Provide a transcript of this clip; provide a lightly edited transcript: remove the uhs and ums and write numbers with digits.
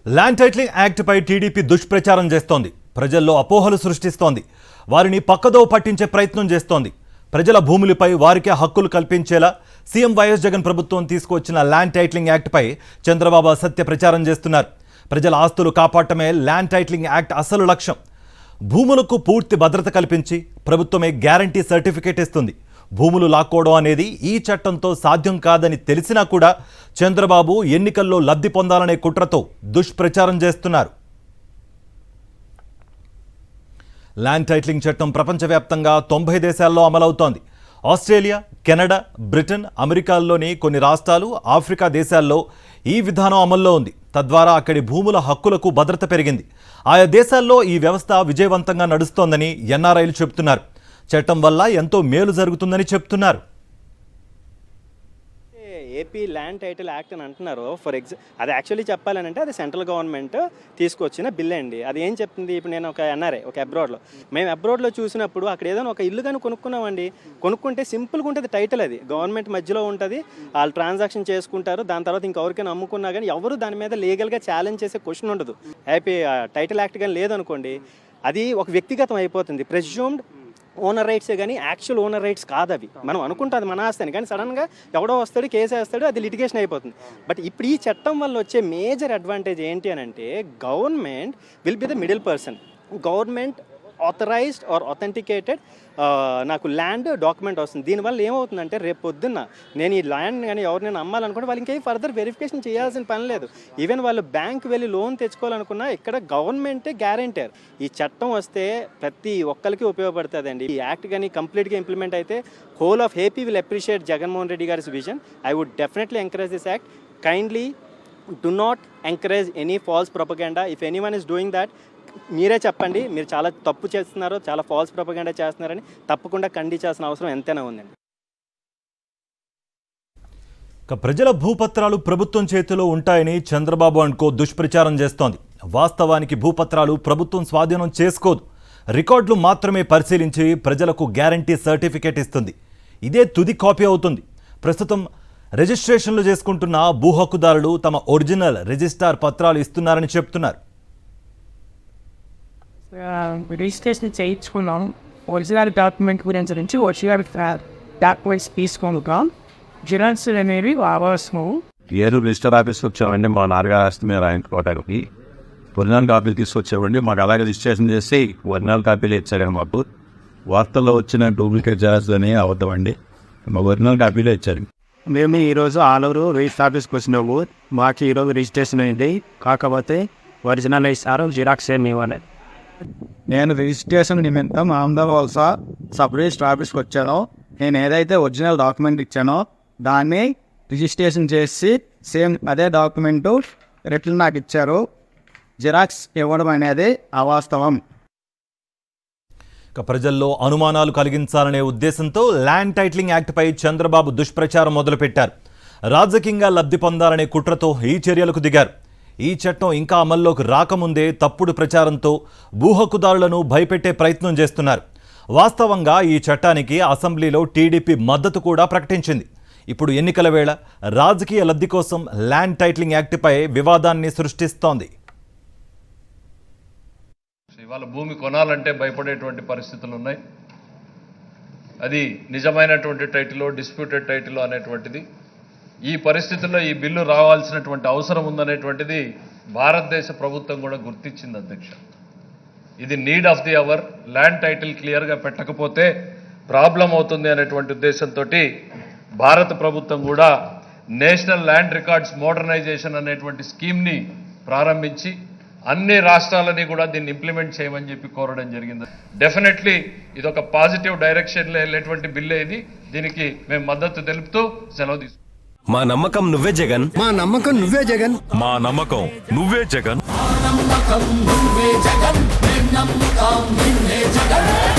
Land titling యాక్ట్పై TDP దుష్ప్రచారం చేస్తోంది. ప్రజల్లో అపోహలు సృష్టిస్తోంది. వారిని పక్కదోవ పట్టించే ప్రయత్నం చేస్తోంది. ప్రజల భూములపై వారికే హక్కులు కల్పించేలా సీఎం వైఎస్ జగన్ ప్రభుత్వం తీసుకువచ్చిన ల్యాండ్ టైటిలింగ్ యాక్ట్పై చంద్రబాబు అసత్య ప్రచారం చేస్తున్నారు. ప్రజల ఆస్తులు కాపాడటమే ల్యాండ్ టైటిలింగ్ యాక్ట్ అసలు లక్ష్యం. భూములకు పూర్తి భద్రత కల్పించి ప్రభుత్వమే గ్యారంటీ సర్టిఫికేట్ ఇస్తుంది. భూములు లాక్కోవడం అనేది ఈ చట్టంతో సాధ్యం కాదని తెలిసినా కూడా చంద్రబాబు ఎన్నికల్లో లబ్ధి పొందాలనే కుట్రతో దుష్ప్రచారం చేస్తున్నారు. ల్యాండ్ టైటిలింగ్ చట్టం ప్రపంచవ్యాప్తంగా 90 దేశాల్లో అమలవుతోంది. ఆస్ట్రేలియా, కెనడా, బ్రిటన్, అమెరికాల్లోని కొన్ని రాష్ట్రాలు, ఆఫ్రికా దేశాల్లో ఈ విధానం అమల్లో ఉంది. తద్వారా అక్కడి భూముల హక్కులకు భద్రత పెరిగింది. ఆయా దేశాల్లో ఈ వ్యవస్థ విజయవంతంగా నడుస్తోందని ఎన్ఆర్ఐలు చెబుతున్నారు. చట్టం వల్ల ఎంతో మేలు జరుగుతుందని చెప్తున్నారు. ఏపీ ల్యాండ్ టైటిల్ యాక్ట్ అని అంటున్నారు. అది యాక్చువల్లీ చెప్పాలంటే అది సెంట్రల్ గవర్నమెంట్ తీసుకొచ్చిన బిల్ అండి. అది ఏం చెప్తుంది? ఇప్పుడు నేను ఒక ఎన్ఆర్ఐ, ఒక అబ్రాడ్లో, మేము అబ్రాడ్లో చూసినప్పుడు అక్కడ ఏదైనా ఒక ఇల్లు కానీ కొనుక్కున్నామండి. కొనుక్కుంటే సింపుల్గా ఉంటుంది టైటిల్. అది గవర్నమెంట్ మధ్యలో ఉంటుంది. వాళ్ళు ట్రాన్సాక్షన్ చేసుకుంటారు. దాని తర్వాత ఇంకెవరికైనా అమ్ముకున్నా కానీ ఎవరు దాని మీద లీగల్గా ఛాలెంజ్ చేసే క్వశ్చన్ ఉండదు. ఏపీ టైటిల్ యాక్ట్ కానీ లేదనుకోండి, అది ఒక వ్యక్తిగతం అయిపోతుంది. ప్రెజ్యూమ్డ్ ఓనర్ రైట్సే కానీ యాక్చువల్ ఓనర్ రైట్స్ కాదు అవి. మనం అనుకుంటే అది మన ఆస్తి కానీ సడన్గా ఎవడో వస్తాడు, కేసు వేస్తాడు, అది లిటిగేషన్ అయిపోతుంది. బట్ ఇప్పుడు ఈ చట్టం వల్ల వచ్చే మేజర్ అడ్వాంటేజ్ ఏంటి అని అంటే, government will be the middle person. Government authorised or authenticated నాకు ల్యాండ్ డాక్యుమెంట్ వస్తుంది. దీనివల్ల ఏమవుతుందంటే, రేపు పొద్దున్న నేను ఈ ల్యాండ్ కానీ ఎవరినైనా అమ్మాలనుకుంటే వాళ్ళకి ఇంకేం ఫర్దర్ వెరిఫికేషన్ చేయాల్సిన పని లేదు. ఈవెన్ వాళ్ళు బ్యాంక్ వెళ్ళి లోన్ తెచ్చుకోవాలనుకున్నా ఇక్కడ గవర్నమెంటే గ్యారెంటర్. ఈ చట్టం వస్తే ప్రతి ఒక్కరికి ఉపయోగపడుతుందండి. ఈ యాక్ట్ కానీ కంప్లీట్గా ఇంప్లిమెంట్ అయితే whole of AP will appreciate Jaganmohan Reddy గారి vision. I would definitely encourage this act. Kindly do not encourage any false propaganda. If anyone is doing that, మీరే చెప్పండి, మీరు చాలా తప్పు చేస్తున్నారు, చాలా ఫాల్స్ ప్రొపగండా చేస్తున్నారని తప్పకుండా ఖండించాల్సిన అవసరం ఎంతైనా ఉందండి. ప్రజల భూపత్రాలు ప్రభుత్వం చేతిలో ఉంటాయని చంద్రబాబు అనుకో దుష్ప్రచారం చేస్తోంది. వాస్తవానికి భూపత్రాలు ప్రభుత్వం స్వాధీనం చేసుకోదు. రికార్డులు మాత్రమే పరిశీలించి ప్రజలకు గ్యారంటీ సర్టిఫికేట్ ఇస్తుంది. ఇదే తుది కాపీ అవుతుంది. ప్రస్తుతం రిజిస్ట్రేషన్లు చేసుకుంటున్న భూ హక్కుదారులు తమ ఒరిజినల్ రిజిస్టార్ పత్రాలు ఇస్తున్నారని చెప్తున్నారు. రిజిస్ట్రేషన్ చేయించుకున్నాం. ఒరిజినల్ డాక్యుమెంట్ గురించి ఒరిజినల్ డాక్యుమెంట్స్ తీసుకుంటాం. జిరాక్స్ అనేవి అవసరం. ఏదో రిజిస్టర్ ఆఫీస్కి వచ్చామండి, మా నాన్నగారు ఆస్తి మీద రాయించుకోవడానికి ఒరిజినల్ కాపీలు తీసుకొచ్చామండి. మాకు అలాగే రిజిస్ట్రేషన్ చేసి ఒరిజినల్ కాపీలు ఇచ్చారండి. మాకు వార్తల్లో వచ్చిన డూప్లికేట్ జిరాక్స్ అని అవద్దామండి, మాకు ఒరిజినల్ కాపీలు ఇచ్చారు. మేము ఈరోజు ఆలూరు రిజిస్టర్ ఆఫీస్కి వచ్చినాము. మాకు ఈరోజు రిజిస్ట్రేషన్ అయింది, కాకపోతే ఒరిజినల్ ఇస్తారు, జిరాక్స్ ఏమి ఇవ్వాలి. నేను రిజిస్ట్రేషన్ నిమిత్తం అహ్మదాబాద్ సబ్ రిజిస్టర్ ఆఫీస్కి వచ్చాను. నేను ఏదైతే ఒరిజినల్ డాక్యుమెంట్ ఇచ్చానో దాన్ని రిజిస్ట్రేషన్ చేసి సేమ్ అదే డాక్యుమెంటు రిటర్న్ నాకు ఇచ్చారు. జిరాక్స్ ఇవ్వడం అనేది అవాస్తవం. ప్రజల్లో అనుమానాలు కలిగించాలనే ఉద్దేశంతో ల్యాండ్ టైటిలింగ్ యాక్ట్పై చంద్రబాబు దుష్ప్రచారం మొదలుపెట్టారు. రాజకీయంగా లబ్ధి పొందాలనే కుట్రతో ఈ చర్యలకు దిగారు. ఈ చట్టం ఇంకా అమల్లోకి రాకముందే తప్పుడు ప్రచారంతో భూ హక్కుదారులను భయపెట్టే ప్రయత్నం చేస్తున్నారు. వాస్తవంగా ఈ చట్టానికి అసెంబ్లీలో టీడీపీ మద్దతు కూడా ప్రకటించింది. ఇప్పుడు ఎన్నికల వేళ రాజకీయ లబ్ధి కోసం ల్యాండ్ టైటిలింగ్ యాక్ట్పై వివాదాన్ని సృష్టిస్తోంది. ఇవాళ భూమి కొనాలంటే భయపడేటువంటి పరిస్థితులు ఉన్నాయి. అది నిజమైనటువంటి టైటిల్, డిస్ప్యూటెడ్ టైటిల్ అనేటువంటిది ఈ పరిస్థితుల్లో ఈ బిల్లు రావాల్సినటువంటి అవసరం ఉందనేటువంటిది భారతదేశ ప్రభుత్వం కూడా గుర్తించింది అధ్యక్ష. ఇది need of the hour. Land title క్లియర్గా పెట్టకపోతే ప్రాబ్లం అవుతుంది అనేటువంటి ఉద్దేశంతో భారత ప్రభుత్వం కూడా నేషనల్ ల్యాండ్ రికార్డ్స్ మోడర్నైజేషన్ అనేటువంటి స్కీమ్ని ప్రారంభించి అన్ని రాష్ట్రాలని కూడా దీన్ని ఇంప్లిమెంట్ చేయమని చెప్పి కోరడం జరిగింది. డెఫినెట్లీ ఇది ఒక పాజిటివ్ డైరెక్షన్లో వెళ్ళేటువంటి బిల్లే ఇది. దీనికి మేము మద్దతు తెలుపుతూ సెలవు తీసుకుంటాం. మా నమ్మకం నువ్వే జగన్, మా నమ్మకం నువ్వే జగన్, మా నమ్మకం నువ్వే జగన్, మా నమ్మకం నువ్వే జగన్, మేము నమ్ముతాం నిన్నే జగన్.